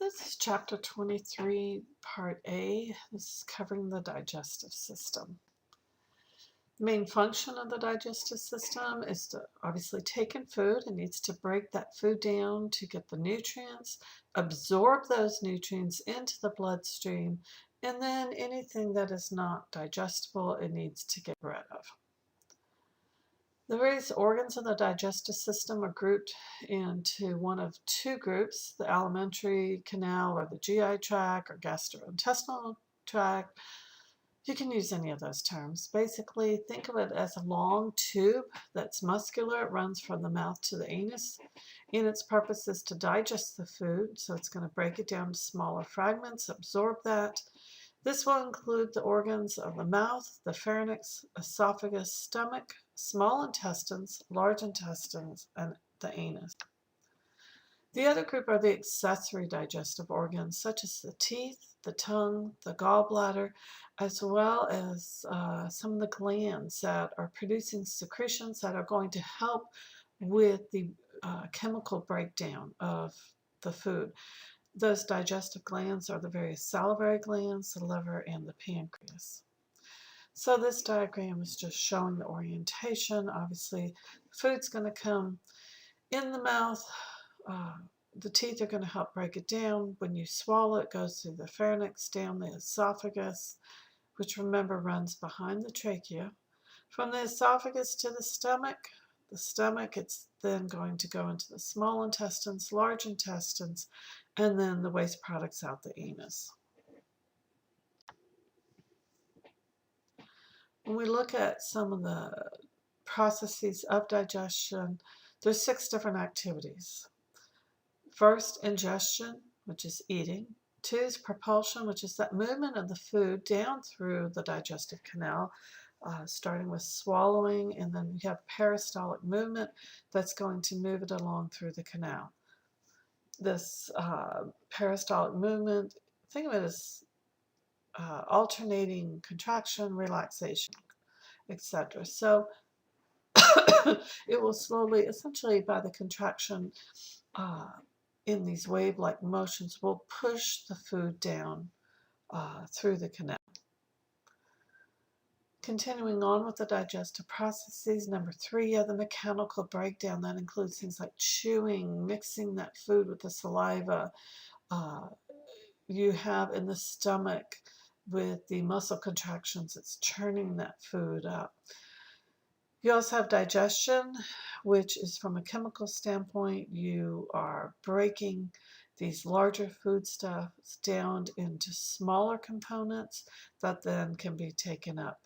This is chapter 23, part A. This is covering the digestive system. The main function of the digestive system is to obviously take in food. It needs to break that food down to get the nutrients, absorb those nutrients into the bloodstream, and then anything that is not digestible, it needs to get rid of. The various organs of the digestive system are grouped into one of two groups, the alimentary canal or the GI tract or gastrointestinal tract. You can use any of those terms. Basically, think of it as a long tube that's muscular. It runs from the mouth to the anus. And its purpose is to digest the food, so it's going to break it down to smaller fragments, absorb that. This will include the organs of the mouth, the pharynx, esophagus, stomach, small intestines, large intestines, and the anus. The other group are the accessory digestive organs, such as the teeth, the tongue, the gallbladder, as well as some of the glands that are producing secretions that are going to help with the chemical breakdown of the food. Those digestive glands are the various salivary glands, the liver, and the pancreas. So this diagram is just showing the orientation. Obviously, food's going to come in the mouth. The teeth are going to help break it down. When you swallow, it goes through the pharynx, down the esophagus, which remember runs behind the trachea. From the esophagus to the stomach, it's then going to go into the small intestines, large intestines, and then the waste products out the anus. When we look at some of the processes of digestion, there's 6 different activities. First, ingestion, which is eating. 2 is propulsion, which is that movement of the food down through the digestive canal, starting with swallowing, and then we have peristaltic movement that's going to move it along through the canal. This peristaltic movement, think of it as alternating contraction, relaxation, etc. So it will slowly, essentially by the contraction in these wave-like motions, will push the food down through the canal. Continuing on with the digestive processes, number 3, the mechanical breakdown. That includes things like chewing, mixing that food with the saliva. You have in the stomach with the muscle contractions, it's churning that food up. You also have digestion, which is from a chemical standpoint. You are breaking these larger foodstuffs down into smaller components that then can be taken up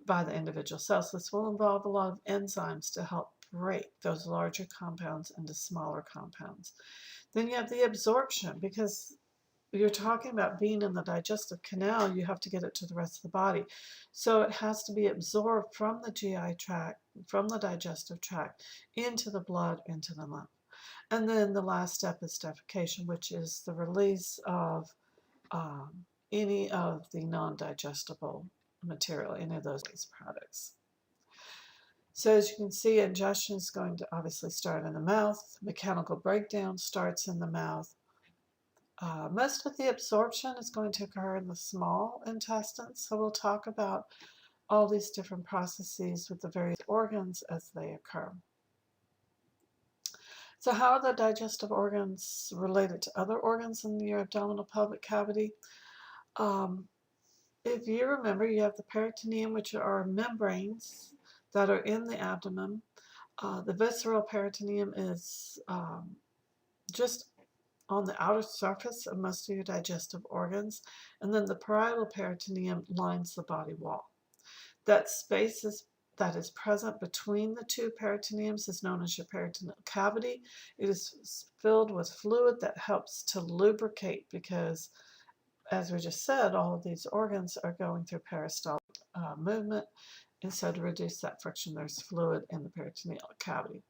by the individual cells. This will involve a lot of enzymes to help break those larger compounds into smaller compounds. Then you have the absorption, because you're talking about being in the digestive canal, you have to get it to the rest of the body. So it has to be absorbed from the GI tract, from the digestive tract, into the blood, into the lymph. And then the last step is defecation, which is the release of any of the non-digestible material, any of those waste products. So as you can see, ingestion is going to obviously start in the mouth. Mechanical breakdown starts in the mouth. Most of the absorption is going to occur in the small intestines, so we'll talk about all these different processes with the various organs as they occur. So how are the digestive organs related to other organs in your abdominal pelvic cavity? If you remember, you have the peritoneum, which are membranes that are in the abdomen. The visceral peritoneum is just on the outer surface of most of your digestive organs, and then the parietal peritoneum lines the body wall. That space that is present between the 2 peritoneums is known as your peritoneal cavity. It is filled with fluid that helps to lubricate, because, as we just said, all of these organs are going through peristaltic movement, and so to reduce that friction, there's fluid in the peritoneal cavity.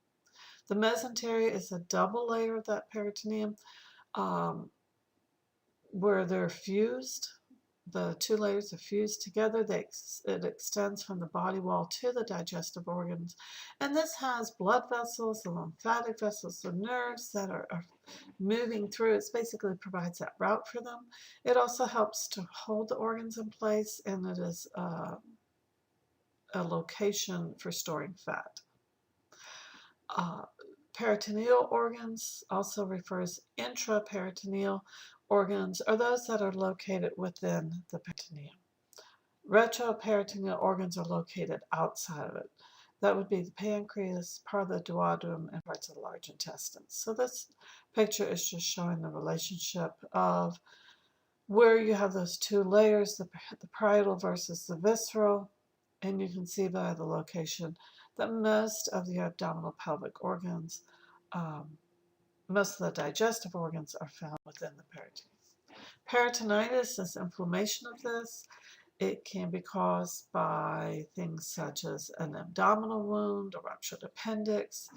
The mesentery is a double layer of that peritoneum where they're fused the two layers are fused together. It extends from the body wall to the digestive organs. And this has blood vessels, the lymphatic vessels, the nerves that are moving through. It basically provides that route for them. It also helps to hold the organs in place, and it is a location for storing fat. Peritoneal organs, also refers intraperitoneal organs, are those that are located within the peritoneum. Retroperitoneal organs are located outside of it. That would be the pancreas, part of the duodenum, and parts of the large intestine. So this picture is just showing the relationship of where you have those two layers, the parietal versus the visceral, and you can see by the location that most of the abdominal pelvic organs, most of the digestive organs are found within the peritoneum. Peritonitis is inflammation of this. It can be caused by things such as an abdominal wound, a ruptured appendix.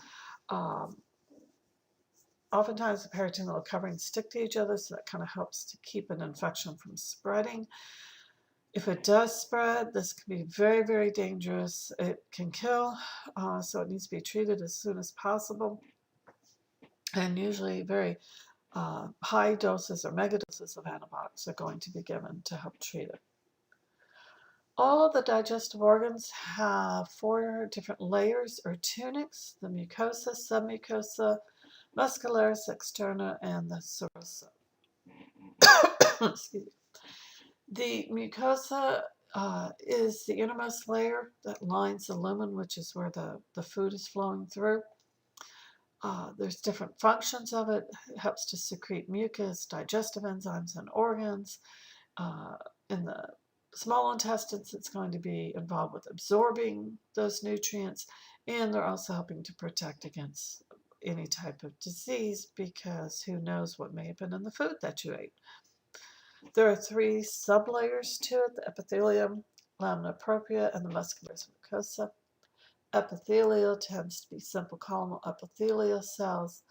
Oftentimes the peritoneal coverings stick to each other, so that kind of helps to keep an infection from spreading. If it does spread, this can be very, very dangerous. It can kill, so it needs to be treated as soon as possible. And usually very high doses or megadoses of antibiotics are going to be given to help treat it. All of the digestive organs have 4 different layers or tunics: the mucosa, submucosa, muscularis externa, and the serosa. Excuse me. The mucosa is the innermost layer that lines the lumen, which is where the food is flowing through. There's different functions of it. It helps to secrete mucus, digestive enzymes, and organs. In the small intestines, it's going to be involved with absorbing those nutrients, and they're also helping to protect against any type of disease, because who knows what may have been in the food that you ate. There are 3 sublayers to it: the epithelium, lamina propria, and the muscularis mucosa. Epithelial tends to be simple columnar epithelial cells,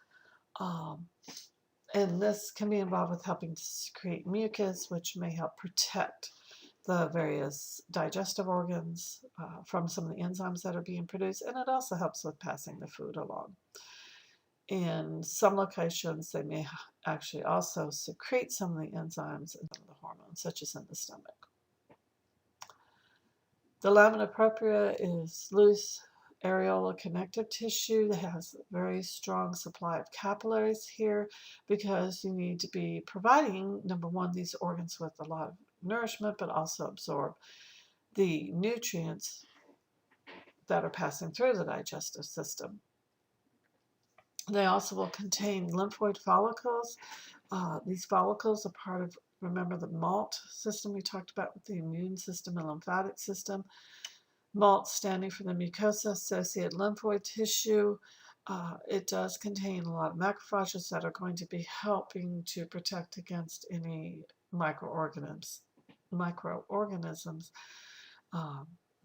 and this can be involved with helping to secrete mucus, which may help protect the various digestive organs from some of the enzymes that are being produced, and it also helps with passing the food along. In some locations, they may actually also secrete some of the enzymes and some of the hormones, such as in the stomach. The lamina propria is loose areolar connective tissue that has a very strong supply of capillaries here, because you need to be providing, number one, these organs with a lot of nourishment, but also absorb the nutrients that are passing through the digestive system. They also will contain lymphoid follicles. These follicles are part of, remember, the MALT system we talked about with the immune system and lymphatic system. MALT standing for the mucosa-associated lymphoid tissue. It does contain a lot of macrophages that are going to be helping to protect against any microorganisms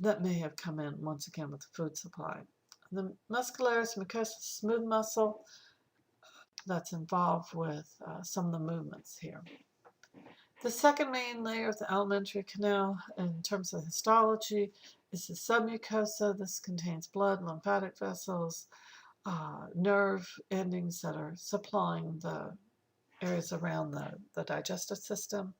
that may have come in, once again, with the food supply. The muscularis mucosa, smooth muscle, that's involved with some of the movements here. The second main layer of the alimentary canal, in terms of histology, is the submucosa. This contains blood, lymphatic vessels, nerve endings that are supplying the areas around the digestive system.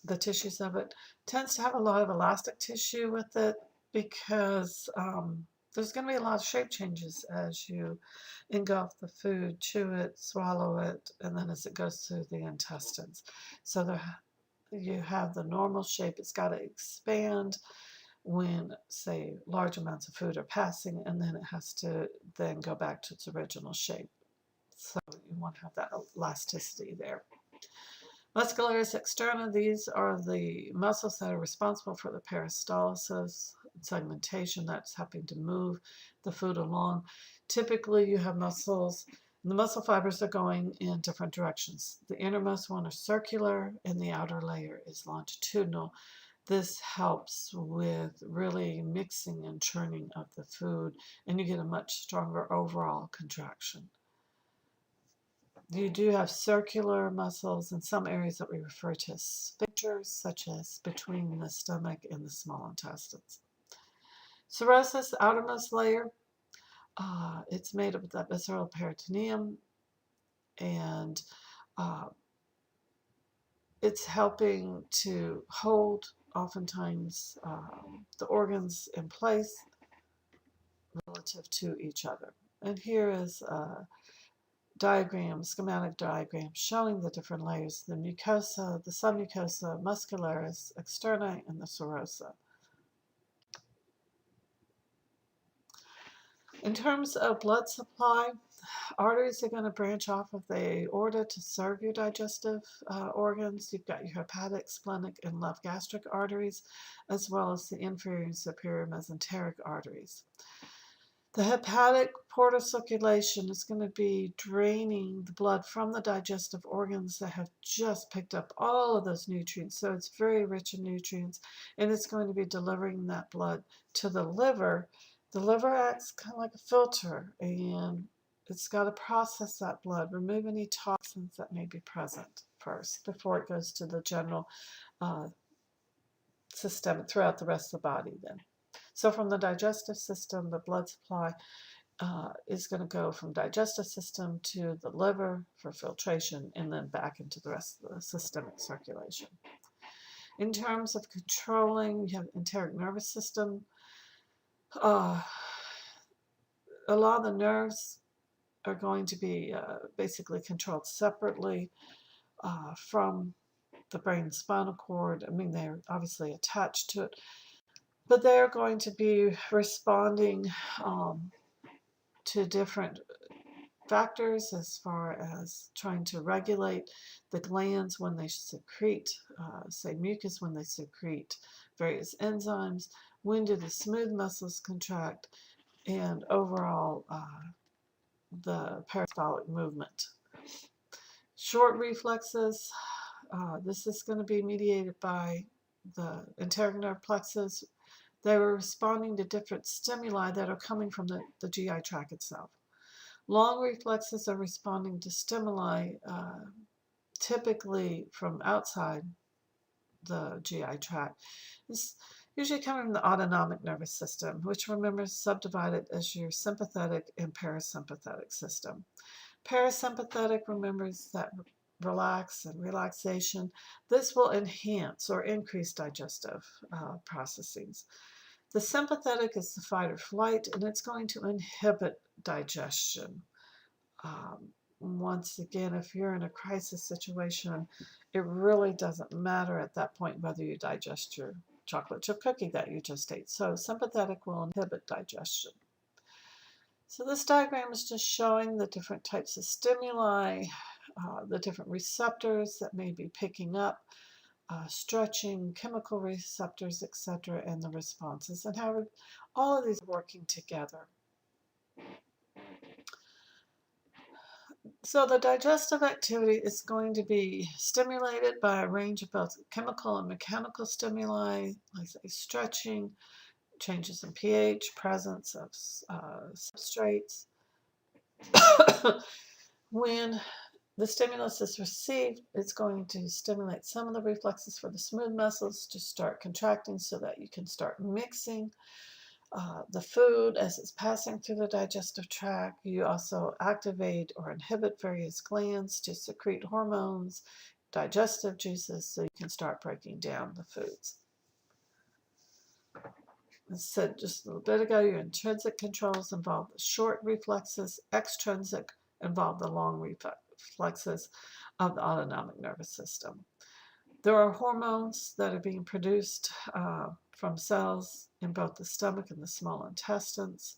The tissues of it tends to have a lot of elastic tissue with it, because there's going to be a lot of shape changes as you engulf the food, chew it, swallow it, and then as it goes through the intestines. So you have the normal shape. It's got to expand when, say, large amounts of food are passing, and then it has to then go back to its original shape. So you want to have that elasticity there. Muscularis externa, these are the muscles that are responsible for the peristalsis segmentation, that's helping to move the food along. Typically, you have muscles, and the muscle fibers are going in different directions. The innermost one is circular, and the outer layer is longitudinal. This helps with really mixing and churning of the food, and you get a much stronger overall contraction. You do have circular muscles in some areas that we refer to as sphincters, such as between the stomach and the small intestines. Cirrhosis, outermost layer, it's made up of that visceral peritoneum, and it's helping to hold, oftentimes, the organs in place relative to each other. And here is a diagram, schematic diagram, showing the different layers: the mucosa, the submucosa, muscularis, externi, and the serosa. In terms of blood supply, arteries are going to branch off of the aorta to serve your digestive organs. You've got your hepatic, splenic, and left gastric arteries, as well as the inferior and superior mesenteric arteries. The hepatic portal circulation is going to be draining the blood from the digestive organs that have just picked up all of those nutrients. So it's very rich in nutrients, and it's going to be delivering that blood to the liver. The liver acts kind of like a filter, and it's got to process that blood, remove any toxins that may be present first before it goes to the general system throughout the rest of the body then. So from the digestive system, the blood supply is going to go from digestive system to the liver for filtration, and then back into the rest of the systemic circulation. In terms of controlling, you have enteric nervous system. A lot of the nerves are going to be basically controlled separately from the brain and spinal cord. I mean, they're obviously attached to it, but they're going to be responding to different factors as far as trying to regulate the glands when they secrete, say, mucus, when they secrete various enzymes, when do the smooth muscles contract, and overall the peristaltic movement. Short reflexes, this is going to be mediated by the enteric nerve plexus. They were responding to different stimuli that are coming from the GI tract itself. Long reflexes are responding to stimuli typically from outside the GI tract. It's usually coming from the autonomic nervous system, which, remember, is subdivided as your sympathetic and parasympathetic system. Parasympathetic, remembers that relax and relaxation. This will enhance or increase digestive processes. The sympathetic is the fight or flight, and it's going to inhibit digestion. Once again, if you're in a crisis situation, it really doesn't matter at that point whether you digest your chocolate chip cookie that you just ate. So sympathetic will inhibit digestion. So this diagram is just showing the different types of stimuli, the different receptors that may be picking up, stretching, chemical receptors, etc., and the responses, and how all of these are working together. So the digestive activity is going to be stimulated by a range of both chemical and mechanical stimuli, like say stretching, changes in pH, presence of substrates. When the stimulus is received, it's going to stimulate some of the reflexes for the smooth muscles to start contracting so that you can start mixing the food as it's passing through the digestive tract. You also activate or inhibit various glands to secrete hormones, digestive juices, so you can start breaking down the foods. As I said just a little bit ago, your intrinsic controls involve the short reflexes, extrinsic involve the long reflexes of the autonomic nervous system. There are hormones that are being produced from cells in both the stomach and the small intestines,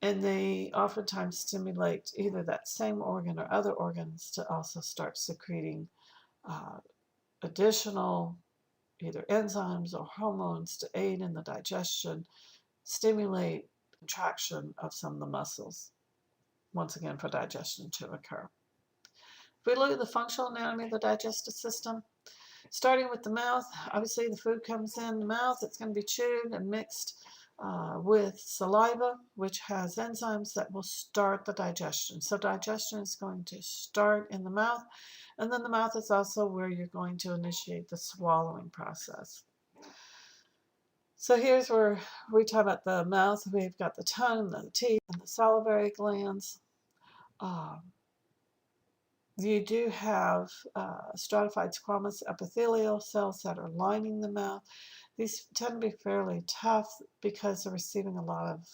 and they oftentimes stimulate either that same organ or other organs to also start secreting additional either enzymes or hormones to aid in the digestion, stimulate contraction of some of the muscles, once again for digestion to occur. If we look at the functional anatomy of the digestive system, starting with the mouth, obviously the food comes in the mouth, it's going to be chewed and mixed with saliva, which has enzymes that will start the digestion. So digestion is going to start in the mouth, and then the mouth is also where you're going to initiate the swallowing process. So here's where we talk about the mouth. We've got the tongue, the teeth, and the salivary glands. You do have stratified squamous epithelial cells that are lining the mouth. These tend to be fairly tough because they're receiving a lot of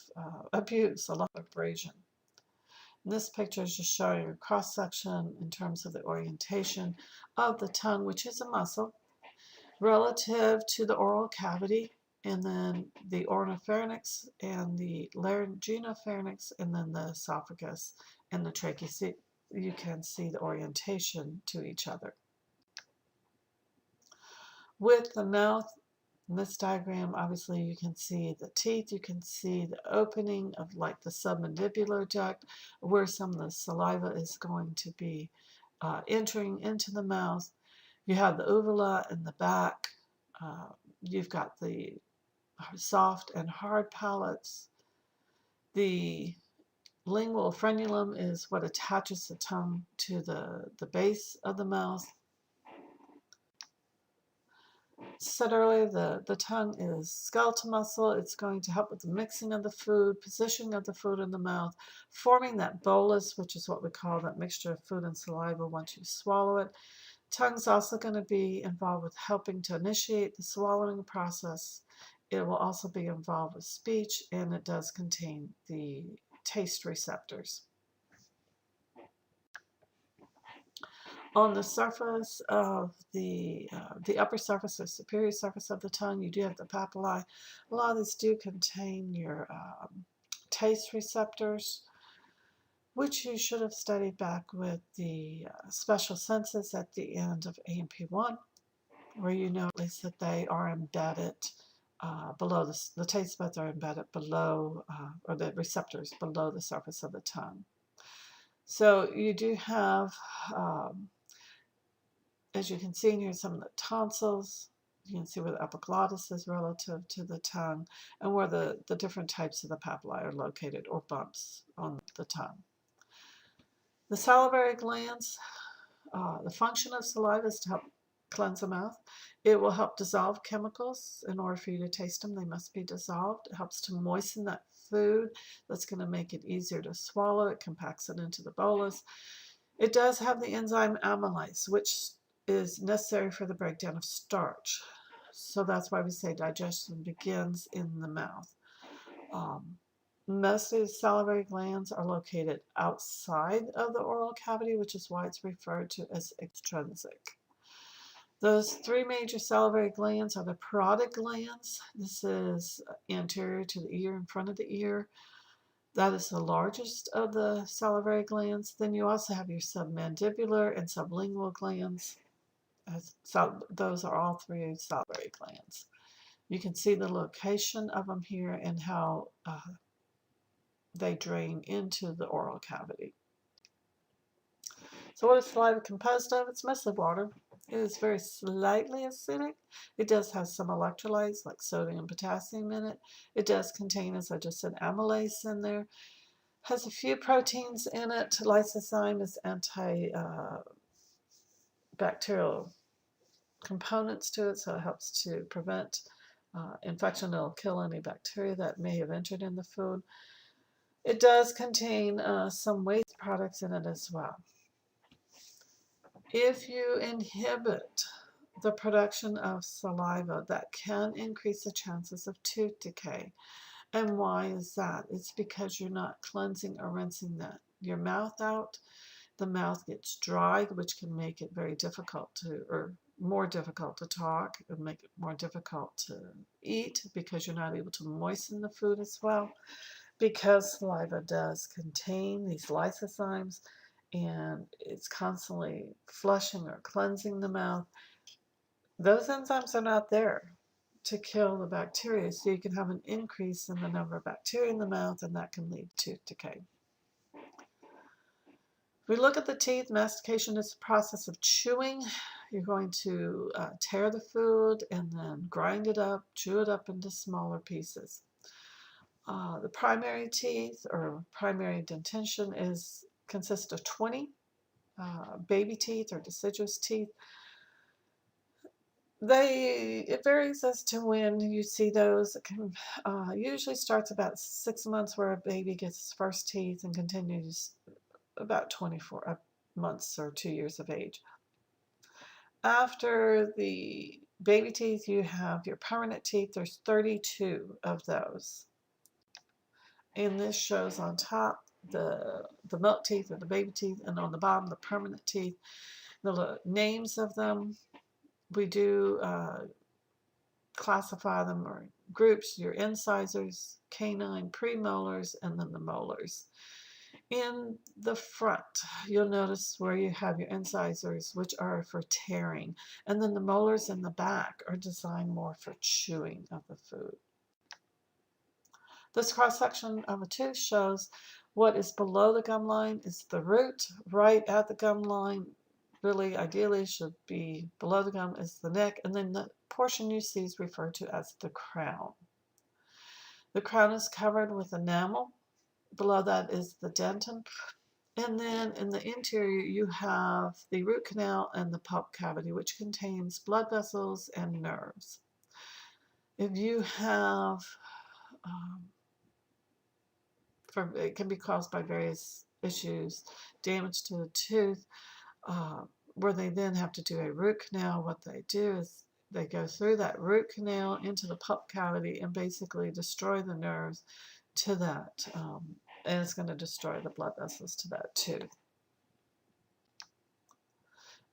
abuse, a lot of abrasion. And this picture is just showing a cross-section in terms of the orientation of the tongue, which is a muscle, relative to the oral cavity, and then the oropharynx and the laryngenopharynx, and then the esophagus and the trachea. You can see the orientation to each other. With the mouth, in this diagram, obviously you can see the teeth, you can see the opening of like the submandibular duct where some of the saliva is going to be entering into the mouth. You have the uvula in the back. You've got the soft and hard palates. The lingual frenulum is what attaches the tongue to the base of the mouth. Said earlier, the tongue is skeletal muscle. It's going to help with the mixing of the food, positioning of the food in the mouth, forming that bolus, which is what we call that mixture of food and saliva once you swallow it. Tongue's also going to be involved with helping to initiate the swallowing process. It will also be involved with speech, and it does contain the taste receptors. On the surface of the upper surface or superior surface of the tongue, you do have the papillae. A lot of these do contain your taste receptors, which you should have studied back with the special senses at the end of A&P1, where you know at least that they are embedded below the taste buds are embedded below, or the receptors below the surface of the tongue. So you do have, as you can see in here, some of the tonsils. You can see where the epiglottis is relative to the tongue, and where the different types of the papillae are located, or bumps on the tongue. The salivary glands, the function of saliva is to help cleanse the mouth. It will help dissolve chemicals. In order for you to taste them, they must be dissolved. It helps to moisten that food. That's going to make it easier to swallow. It compacts it into the bolus. It does have the enzyme amylase, which is necessary for the breakdown of starch. So that's why we say digestion begins in the mouth. Most of the salivary glands are located outside of the oral cavity, which is why it's referred to as extrinsic. Those three major salivary glands are the parotid glands. This is anterior to the ear, in front of the ear. That is the largest of the salivary glands. Then you also have your submandibular and sublingual glands. So those are all three salivary glands. You can see the location of them here and how they drain into the oral cavity. So what is saliva composed of? It's mostly water. It is very slightly acidic. It does have some electrolytes like sodium and potassium in it. It does contain, as I just said, amylase in there. Has a few proteins in it. Lysozyme is antibacterial components to it, so it helps to prevent infection. It'll kill any bacteria that may have entered in the food. It does contain some waste products in it as well. If you inhibit the production of saliva, that can increase the chances of tooth decay. And why is that? It's because you're not cleansing or rinsing your mouth out. The mouth gets dry, which can make it very difficult or more difficult to talk, and make it more difficult to eat because you're not able to moisten the food as well. Because saliva does contain these lysozymes, and it's constantly flushing or cleansing the mouth, those enzymes are not there to kill the bacteria, so you can have an increase in the number of bacteria in the mouth, and that can lead to tooth decay. If we look at the teeth, mastication is the process of chewing. You're going to tear the food and then grind it up, chew it up into smaller pieces. The primary teeth or primary dentition consists of 20 baby teeth or deciduous teeth. It varies as to when you see those. It can usually starts about 6 months where a baby gets its first teeth and continues about 24 months or 2 years of age. After the baby teeth, you have your permanent teeth. There's 32 of those. And this shows on top the milk teeth or the baby teeth, and on the bottom the permanent teeth. The names of them, we do classify them or groups: your incisors, canine, premolars, and then the molars. In the front, you'll notice where you have your incisors, which are for tearing, and then the molars in the back are designed more for chewing of the food. This cross-section of a tooth shows what is below the gum line is the root. Right at the gum line, really ideally should be below the gum, is the neck, and then the portion you see is referred to as the crown. The crown is covered with enamel. Below that is the dentin. And then in the interior, you have the root canal and the pulp cavity, which contains blood vessels and nerves. If you have it can be caused by various issues, damage to the tooth, where they then have to do a root canal. What they do is they go through that root canal into the pulp cavity and basically destroy the nerves to that, and it's going to destroy the blood vessels to that tooth.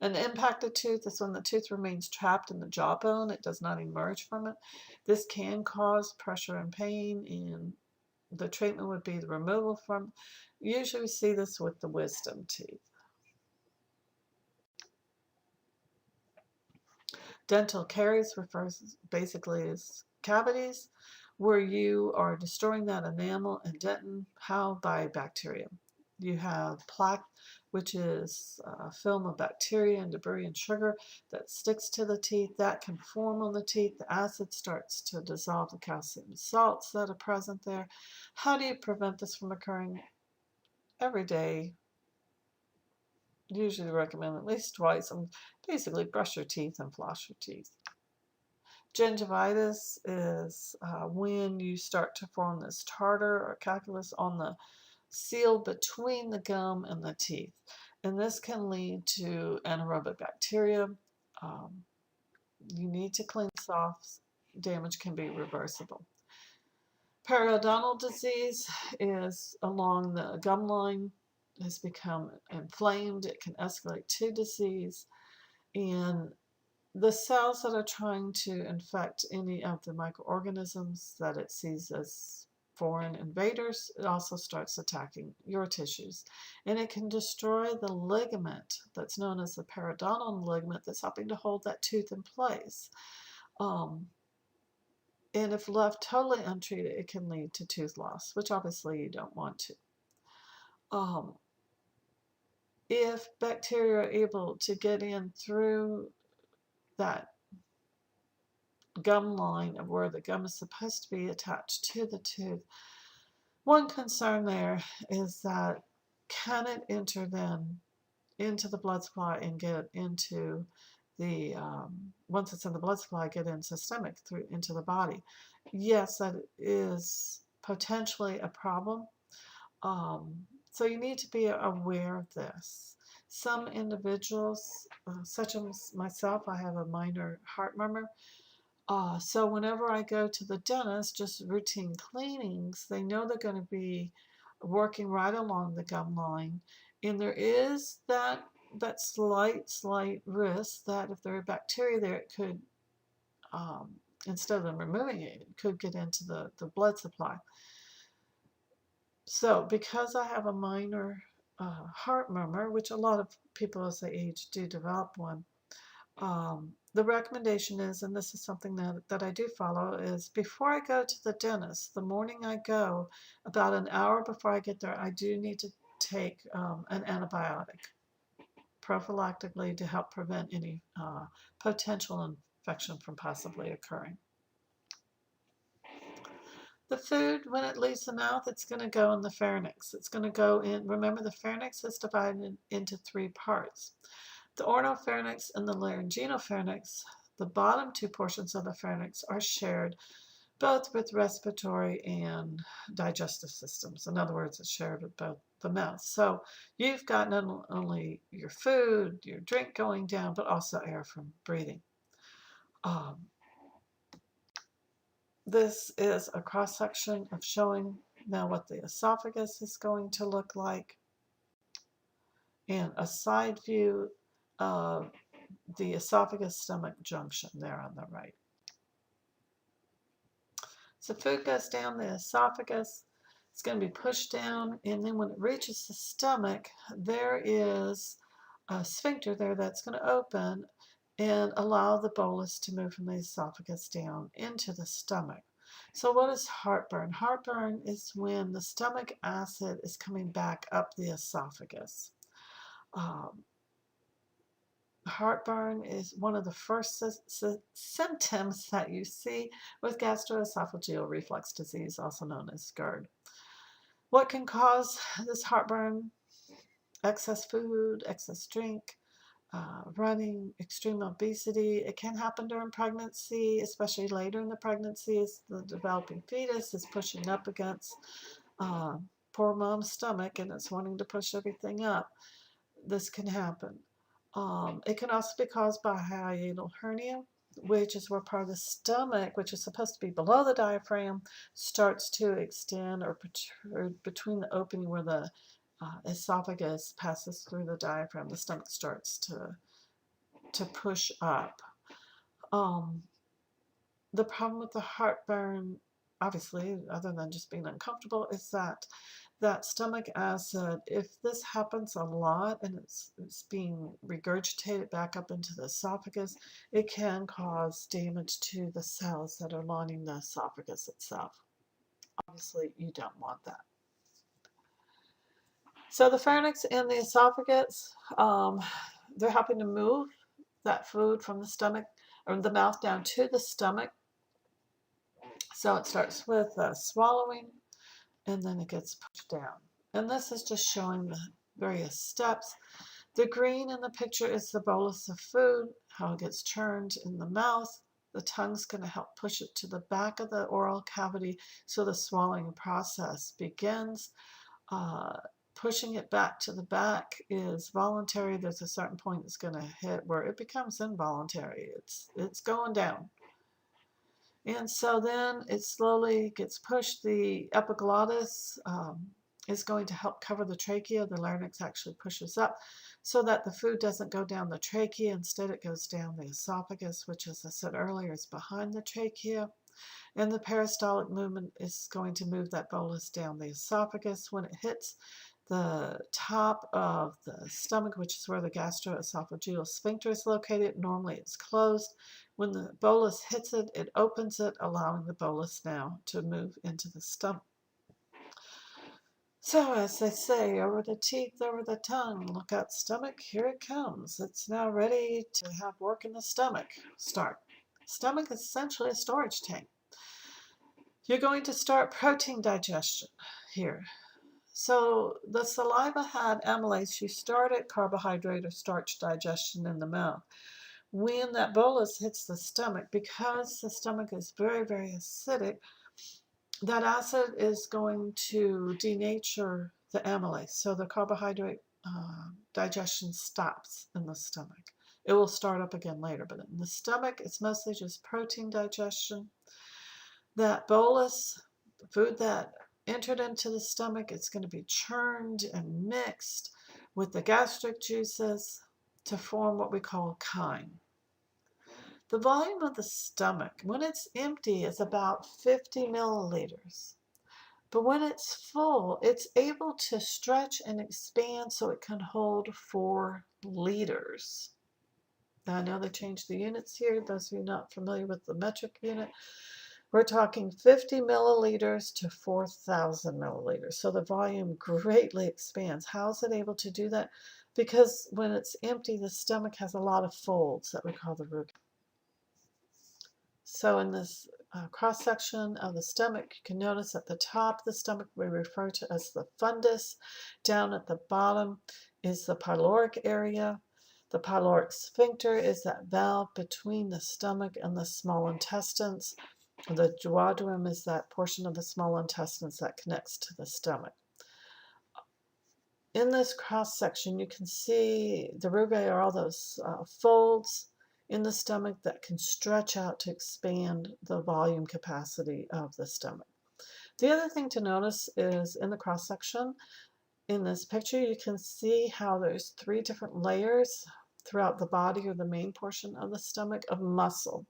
An impacted tooth is when the tooth remains trapped in the jawbone. It does not emerge from it. This can cause pressure and pain, and the treatment would be the removal from. Usually we see this with the wisdom teeth. Dental caries refers basically as cavities where you are destroying that enamel and dentin. How? By bacteria. You have plaque, which is a film of bacteria and debris and sugar that sticks to the teeth. That can form on the teeth. The acid starts to dissolve the calcium salts that are present there. How do you prevent this from occurring? Every day, usually recommend at least twice, and basically brush your teeth and floss your teeth. Gingivitis is when you start to form this tartar or calculus on the seal between the gum and the teeth. And this can lead to anaerobic bacteria. You need to clean this off. Damage can be reversible. Periodontal disease is along the gum line. Has become inflamed. It can escalate to disease. And the cells that are trying to infect any of the microorganisms that it sees as foreign invaders, it also starts attacking your tissues. And it can destroy the ligament that's known as the periodontal ligament that's helping to hold that tooth in place. And if left totally untreated, it can lead to tooth loss, which obviously you don't want to. If bacteria are able to get in through that gum line of where the gum is supposed to be attached to the tooth, one concern there is that can it enter then into the blood supply and get into the, once it's in the blood supply, get in systemic through into the body? Yes, that is potentially a problem. So you need to be aware of this. Some individuals, such as myself, I have a minor heart murmur. So whenever I go to the dentist, just routine cleanings, they know they're going to be working right along the gum line. And there is that slight risk that if there are bacteria there, it could, instead of them removing it, it could get into the blood supply. So because I have a minor heart murmur, which a lot of people as they age do develop one, the recommendation is, and this is something that I do follow, is before I go to the dentist, the morning I go, about an hour before I get there, I do need to take an antibiotic prophylactically to help prevent any potential infection from possibly occurring. The food, when it leaves the mouth, it's going to go in the pharynx. It's going to go in, remember the pharynx is divided into three parts. The oropharynx and the laryngeal pharynx, the bottom two portions of the pharynx, are shared both with respiratory and digestive systems. In other words, it's shared with both the mouth. So you've got not only your food, your drink going down, but also air from breathing. This is a cross-section of showing now what the esophagus is going to look like, and a side view of the esophagus-stomach junction there on the right. So food goes down the esophagus, it's going to be pushed down, and then when it reaches the stomach, there is a sphincter there that's going to open and allow the bolus to move from the esophagus down into the stomach. So what is heartburn? Heartburn is when the stomach acid is coming back up the esophagus. Heartburn is one of the first symptoms that you see with gastroesophageal reflux disease, also known as GERD. What can cause this heartburn? Excess food, excess drink, running, extreme obesity. It can happen during pregnancy, especially later in the pregnancy as the developing fetus is pushing up against poor mom's stomach and it's wanting to push everything up. This can happen. It can also be caused by hiatal hernia, which is where part of the stomach, which is supposed to be below the diaphragm, starts to extend or protrude between the opening where the esophagus passes through the diaphragm. The stomach starts to push up. The problem with the heartburn, obviously, other than just being uncomfortable, is that stomach acid, if this happens a lot and it's being regurgitated back up into the esophagus, it can cause damage to the cells that are lining the esophagus itself. Obviously, you don't want that. So the pharynx and the esophagus, they're helping to move that food from the stomach or the mouth down to the stomach. So it starts with swallowing, and then it gets pushed down. And this is just showing the various steps. The green in the picture is the bolus of food, how it gets churned in the mouth. The tongue's going to help push it to the back of the oral cavity so the swallowing process begins. Pushing it back to the back is voluntary. There's a certain point it's going to hit where it becomes involuntary. It's going down. And so then it slowly gets pushed. The epiglottis is going to help cover the trachea. The larynx actually pushes up so that the food doesn't go down the trachea. Instead, it goes down the esophagus, which, as I said earlier, is behind the trachea. And the peristaltic movement is going to move that bolus down the esophagus. When it hits the top of the stomach, which is where the gastroesophageal sphincter is located, normally it's closed. When the bolus hits it, it opens it, allowing the bolus now to move into the stomach. So as they say, over the teeth, over the tongue, look out stomach, here it comes. It's now ready to have work in the stomach start. Stomach is essentially a storage tank. You're going to start protein digestion here. So the saliva had amylase. You started carbohydrate or starch digestion in the mouth. When that bolus hits the stomach, because the stomach is very, very acidic, that acid is going to denature the amylase. So the carbohydrate digestion stops in the stomach. It will start up again later, but in the stomach, it's mostly just protein digestion. That bolus, the food that entered into the stomach, it's going to be churned and mixed with the gastric juices to form what we call chyme. The volume of the stomach, when it's empty, is about 50 milliliters. But when it's full, it's able to stretch and expand so it can hold 4 liters. Now, I know they changed the units here. Those of you not familiar with the metric unit, we're talking 50 milliliters to 4,000 milliliters. So the volume greatly expands. How is it able to do that? Because when it's empty, the stomach has a lot of folds that we call the rugae. So in this cross-section of the stomach, you can notice at the top of the stomach we refer to as the fundus. Down at the bottom is the pyloric area. The pyloric sphincter is that valve between the stomach and the small intestines. The duodenum is that portion of the small intestines that connects to the stomach. In this cross-section, you can see the rugae are all those folds in the stomach that can stretch out to expand the volume capacity of the stomach. The other thing to notice is in the cross-section, in this picture, you can see how there's 3 different layers throughout the body or the main portion of the stomach of muscle.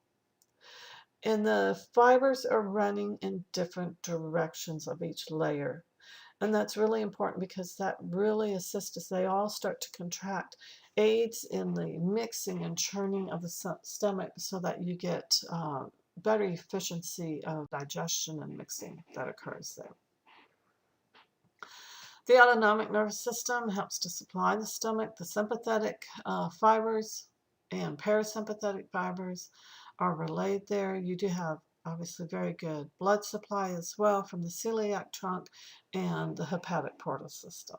And the fibers are running in different directions of each layer. And that's really important because that really assists as they all start to contract, aids in the mixing and churning of the stomach so that you get better efficiency of digestion and mixing that occurs there. The autonomic nervous system helps to supply the stomach. The sympathetic fibers and parasympathetic fibers are relayed there. You do have obviously very good blood supply as well from the celiac trunk and the hepatic portal system.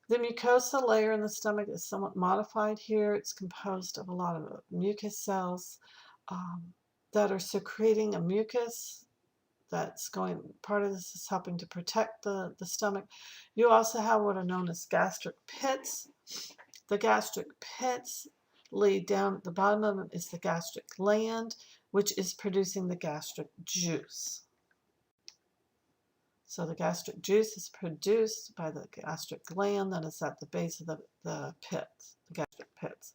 The mucosa layer in the stomach is somewhat modified here. It's composed of a lot of mucus cells that are secreting a mucus that's going, part of this is helping to protect the stomach. You also have what are known as gastric pits. The gastric pits lead down at the bottom of them is the gastric gland, which is producing the gastric juice. So the gastric juice is produced by the gastric gland that is at the base of the pits, the gastric pits.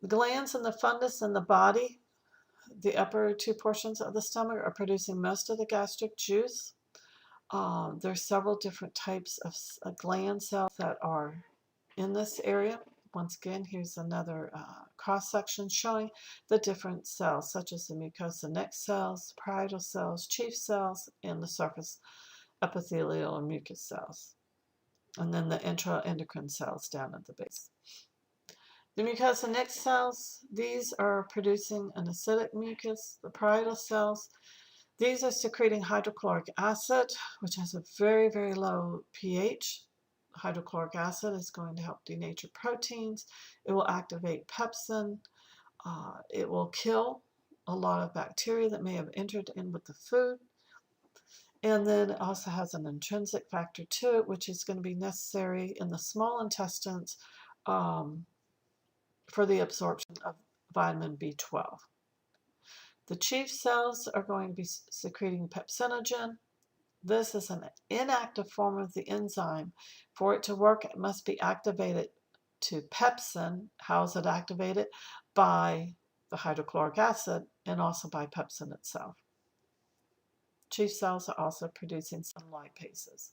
The glands in the fundus and the body, the upper 2 portions of the stomach, are producing most of the gastric juice. There's several different types of gland cells that are in this area. Once again, here's another cross-section showing the different cells, such as the mucosa neck cells, parietal cells, chief cells, and the surface epithelial and mucus cells. And then the intraendocrine cells down at the base. The mucosa neck cells, these are producing an acidic mucus. The parietal cells, these are secreting hydrochloric acid, which has a very, very low pH. Hydrochloric acid is going to help denature proteins. It will activate pepsin. It will kill a lot of bacteria that may have entered in with the food. And then it also has an intrinsic factor to it, which is going to be necessary in the small intestines for the absorption of vitamin B12. The chief cells are going to be secreting pepsinogen. This is an inactive form of the enzyme. For it to work, it must be activated to pepsin. How is it activated? By the hydrochloric acid and also by pepsin itself. Chief cells are also producing some lipases.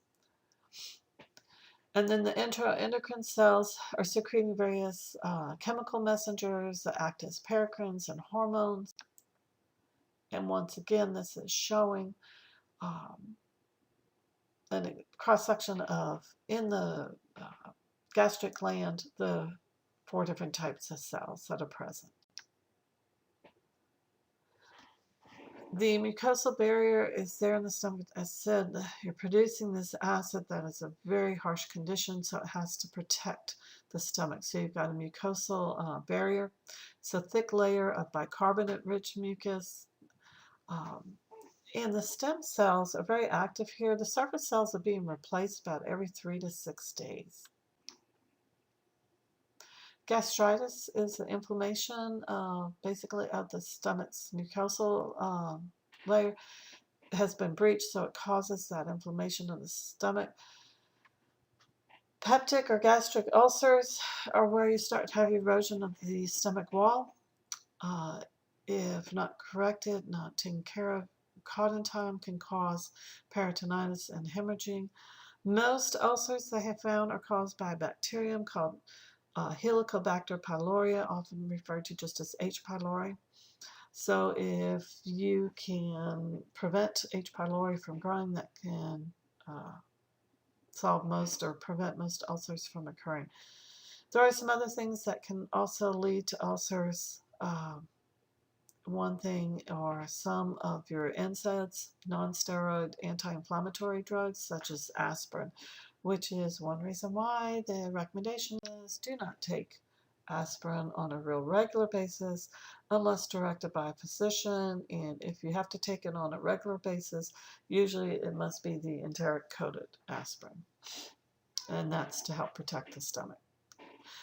And then the intraendocrine cells are secreting various chemical messengers that act as paracrines and hormones. And once again, this is showing a cross-section of, in the gastric gland, the 4 different types of cells that are present. The mucosal barrier is there in the stomach. As I said, you're producing this acid that is a very harsh condition, so it has to protect the stomach. So you've got a mucosal barrier. It's a thick layer of bicarbonate-rich mucus. And the stem cells are very active here. The surface cells are being replaced about every 3 to 6 days. Gastritis is an inflammation basically of the stomach's mucosal layer. It has been breached, so it causes that inflammation of the stomach. Peptic or gastric ulcers are where you start to have erosion of the stomach wall. If not corrected, not taken care of, caught in time, can cause peritonitis and hemorrhaging. Most ulcers they have found are caused by a bacterium called Helicobacter pylori, often referred to just as H. pylori. So if you can prevent H. pylori from growing, that can solve most or prevent most ulcers from occurring. There are some other things that can also lead to ulcers. One thing are some of your NSAIDs, non-steroid anti-inflammatory drugs, such as aspirin, which is one reason why the recommendation is do not take aspirin on a real regular basis unless directed by a physician. And if you have to take it on a regular basis, usually it must be the enteric coated aspirin. And that's to help protect the stomach.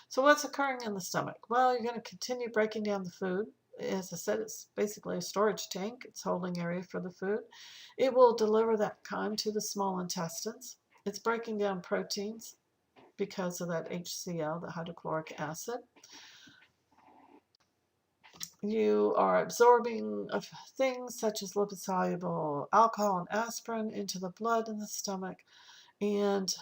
So what's occurring in the stomach? Well, you're going to continue breaking down the food. As I said, it's basically a storage tank. It's holding area for the food. It will deliver that chyme to the small intestines. It's breaking down proteins because of that HCl, the hydrochloric acid. You are absorbing things such as lipid-soluble alcohol and aspirin into the blood in the stomach, and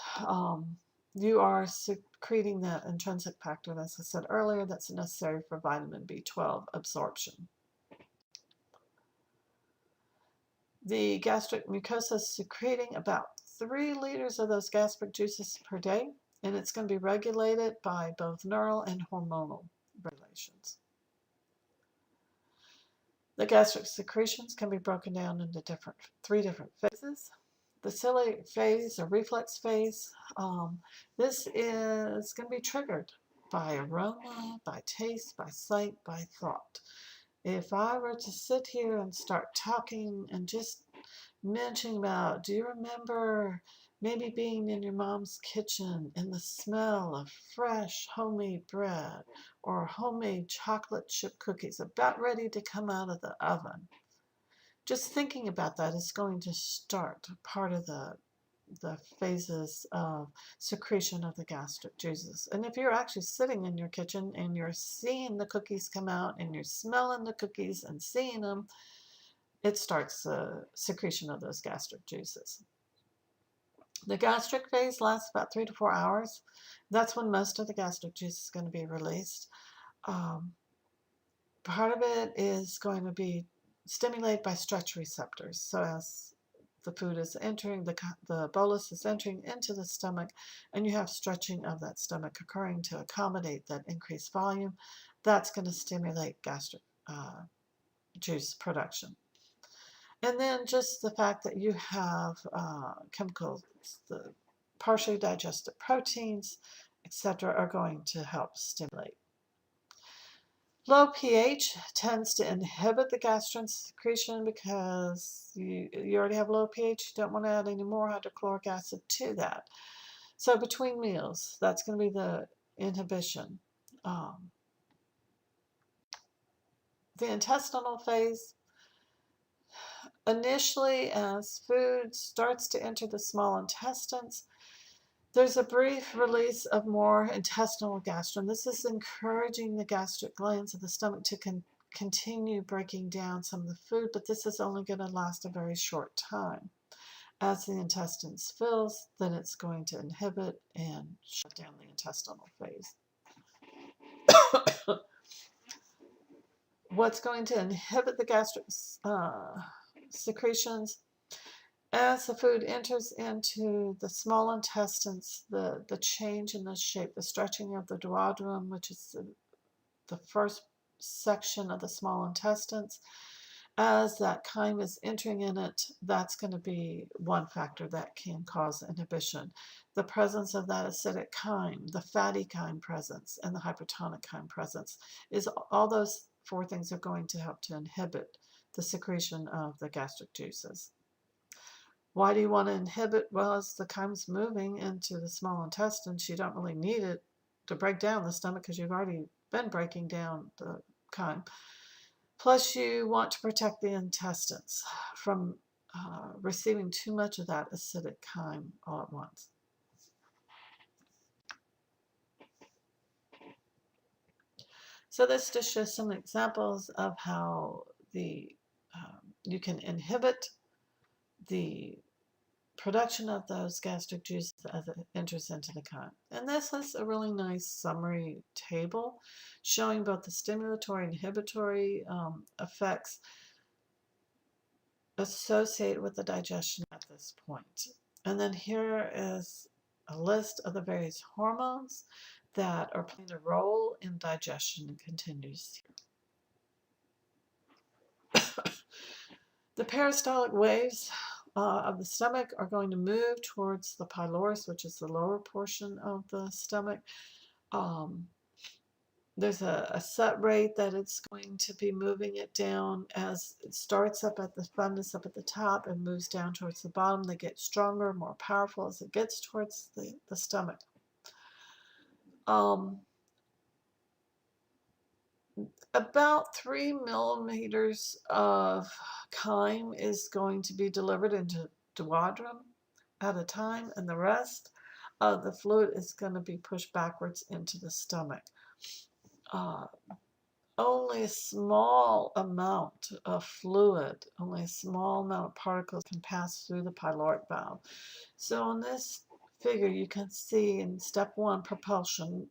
you are secreting that intrinsic factor, as I said earlier, that's necessary for vitamin B12 absorption. The gastric mucosa is secreting about 3 liters of those gastric juices per day, and it's going to be regulated by both neural and hormonal regulations. The gastric secretions can be broken down into 3 different phases. The ciliary phase or reflex phase, this is going to be triggered by aroma, by taste, by sight, by thought. If I were to sit here and start talking and just mentioning about, do you remember maybe being in your mom's kitchen and the smell of fresh homemade bread or homemade chocolate chip cookies about ready to come out of the oven? Just thinking about that is going to start part of the phases of secretion of the gastric juices. And if you're actually sitting in your kitchen and you're seeing the cookies come out and you're smelling the cookies and seeing them, it starts the secretion of those gastric juices. The gastric phase lasts about 3 to 4 hours. That's when most of the gastric juice is going to be released. Part of it is going to be stimulated by stretch receptors. So as the food is entering, the bolus is entering into the stomach, and you have stretching of that stomach occurring to accommodate that increased volume, that's going to stimulate gastric juice production. And then just the fact that you have chemicals, the partially digested proteins, etc., are going to help stimulate. Low pH tends to inhibit the gastrin secretion because you already have low pH. You don't want to add any more hydrochloric acid to that. So between meals, that's going to be the inhibition. The intestinal phase, initially as food starts to enter the small intestines, there's a brief release of more intestinal gastrin. This is encouraging the gastric glands of the stomach to continue breaking down some of the food, but this is only going to last a very short time. As the intestines fills, then it's going to inhibit and shut down the intestinal phase. What's going to inhibit the gastric secretions? As the food enters into the small intestines, the change in the shape, the stretching of the duodenum, which is the first section of the small intestines, as that chyme is entering in it, that's going to be one factor that can cause inhibition. The presence of that acidic chyme, the fatty chyme presence, and the hypertonic chyme presence, is all those 4 things are going to help to inhibit the secretion of the gastric juices. Why do you want to inhibit? Well, as the chyme's moving into the small intestines, you don't really need it to break down the stomach because you've already been breaking down the chyme. Plus, you want to protect the intestines from receiving too much of that acidic chyme all at once. So this just shows some examples of how you can inhibit the production of those gastric juices as it enters into the chyme. And this is a really nice summary table showing both the stimulatory and inhibitory effects associated with the digestion at this point. And then here is a list of the various hormones that are playing a role in digestion and continues. The peristaltic waves of the stomach are going to move towards the pylorus, which is the lower portion of the stomach. There's a set rate that it's going to be moving it down as it starts up at the fundus up at the top and moves down towards the bottom. They get stronger, more powerful as it gets towards the stomach. About 3 millimeters of chyme is going to be delivered into duodenum at a time, and the rest of the fluid is going to be pushed backwards into the stomach. Only a small amount of fluid, only a small amount of particles can pass through the pyloric valve. So in this figure, you can see in step 1, propulsion.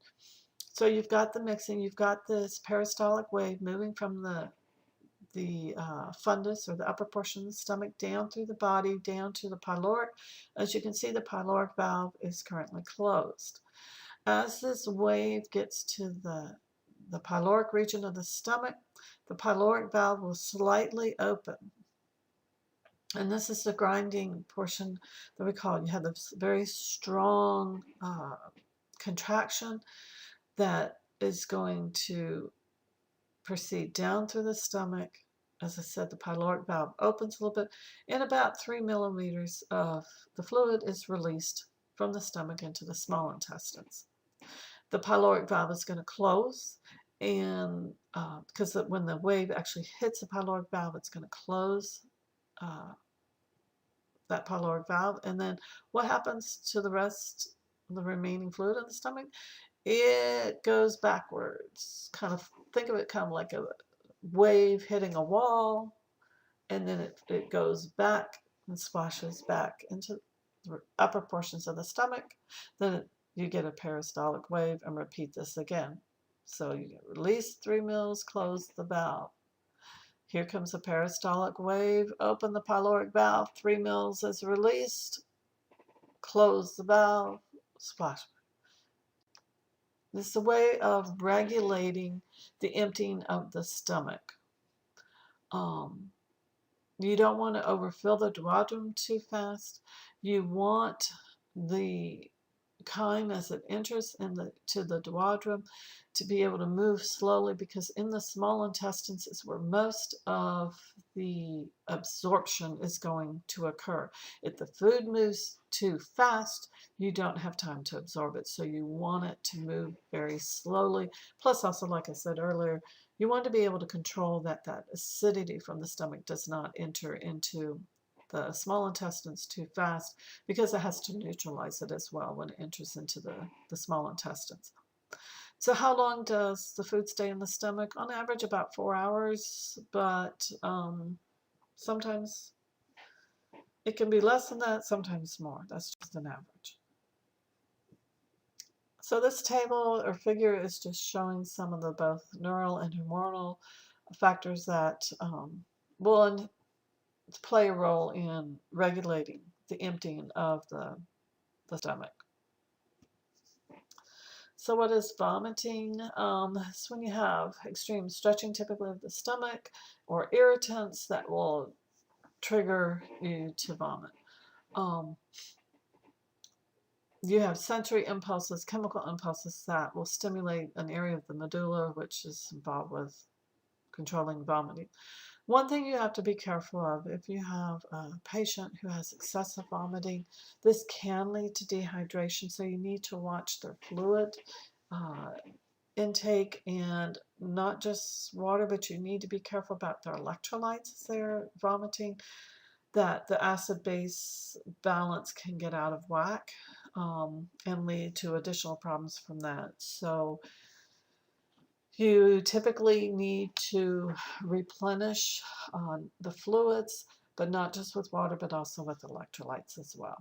So you've got the mixing, you've got this peristaltic wave moving from the fundus or the upper portion of the stomach down through the body, down to the pyloric. As you can see, the pyloric valve is currently closed. As this wave gets to the pyloric region of the stomach, the pyloric valve will slightly open. And this is the grinding portion that we call it. You have this very strong contraction that is going to proceed down through the stomach. As I said, the pyloric valve opens a little bit, and about 3 millimeters of the fluid is released from the stomach into the small intestines. The pyloric valve is going to close, and because when the wave actually hits the pyloric valve, it's going to close that pyloric valve. And then what happens to the rest of the remaining fluid in the stomach? It goes backwards. Kind of think of it kind of like a wave hitting a wall, and then it goes back and splashes back into the upper portions of the stomach. Then you get a peristaltic wave, and repeat this again. So you release 3 mils, close the valve. Here comes a peristaltic wave, open the pyloric valve, 3 mils is released, close the valve, splash. This is a way of regulating the emptying of the stomach. You don't want to overfill the duodenum too fast. You want the chyme as it enters to the duodenum to be able to move slowly, because in the small intestines is where most of the absorption is going to occur. If the food moves too fast, you don't have time to absorb it. So you want it to move very slowly. Plus also, like I said earlier, you want to be able to control that acidity from the stomach does not enter into the small intestines too fast, because it has to neutralize it as well when it enters into the small intestines. So how long does the food stay in the stomach? On average, about 4 hours, but sometimes it can be less than that, sometimes more. That's just an average. So this table or figure is just showing some of the both neural and hormonal factors that will play a role in regulating the emptying of the stomach. So what is vomiting? It's when you have extreme stretching, typically of the stomach, or irritants that will trigger you to vomit. You have sensory impulses, chemical impulses that will stimulate an area of the medulla, which is involved with controlling vomiting. One thing you have to be careful of, if you have a patient who has excessive vomiting, this can lead to dehydration, so you need to watch their fluid intake, and not just water, but you need to be careful about their electrolytes as they're vomiting, that the acid-base balance can get out of whack and lead to additional problems from that. So you typically need to replenish the fluids, but not just with water, but also with electrolytes as well.